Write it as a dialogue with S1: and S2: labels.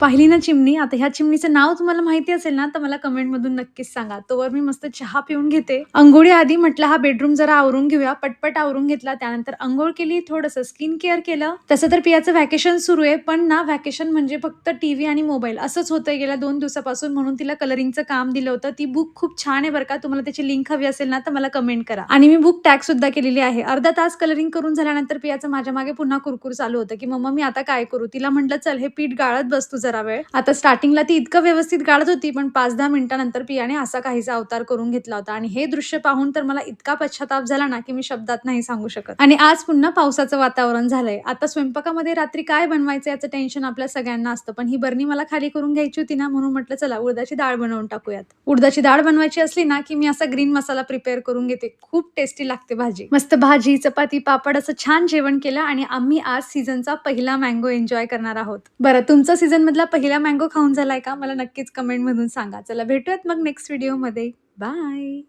S1: पाहिली ना चिमणी, आता ह्या चिमणीचं नाव तुम्हाला माहिती असेल ना, तर मला कमेंटमधून नक्कीच सांगा. तोवर मी मस्त चहा पिऊन घेते. अंघोळीआधी म्हटलं हा बेडरूम जरा आवरून घेऊया. पटपट आवरून घेतला. त्यानंतर अंघोळ केली, थोडंसं स्किन केअर केलं. तसं तर पियाचं व्हॅकेशन सुरू आहे, पण ना व्हॅकेशन म्हणजे फक्त टीव्ही आणि मोबाईल असंच होतंय गेल्या 2 दिवसापासून. म्हणून तिला कलरिंगचं काम दिलं होतं. ती बुक खूप छान आहे बरं का. तुम्हाला त्याची लिंक हवी असेल ना, तर मला कमेंट करा. आणि मी बुक टॅग सुद्धा केलेली आहे. अर्धा तास कलरिंग करून झाल्यानंतर पियाचं माझ्या मागे पुन्हा कुरकुर चालू होतं, की "मम्मा मी आता काय करू?" तिला म्हटलं, "चल हे पीठ गाळत बस तू जरा वेळ." आता स्टार्टिंगला ती इतकं व्यवस्थित गाळत होती, पण 5-10 मिनिटानंतर पियाने असा काहीसा अवतार करून घेतला होता आणि हे दृश्य पाहून तर मला इतका पश्चाताप झाला ना, की मी शब्दात नाही सांगू शकत. आणि आज पुन्हा पावसाचं वातावरण झालंय. आता स्वयंपाकामध्ये रात्री काय बनवायचं याचं टेन्शन आपल्या सगळ्यांना असतं. पण ही बरणी मला खाली करून घ्यायची होती ना, म्हणून म्हटलं चला उडदाची डाळ बनवून टाकूयात. उडदाची डाळ बनवायची असली ना, की मी असा ग्रीन मसाला प्रिपेअर करून घेते. खूप टेस्टी लागते भाजी. मस्त भाजी, चपाती, पापड असं छान जेवण केलं आणि आम्ही आज सीझनचा पहिला मँगो एन्जॉय करणार आहोत. बरं तुमचा सीझन मधला पहिला मँगो खाऊन झालाय का? मला नक्कीच कमेंटमधून सांगा. चला भेटूयात मग नेक्स्ट व्हिडिओमध्ये. बाय.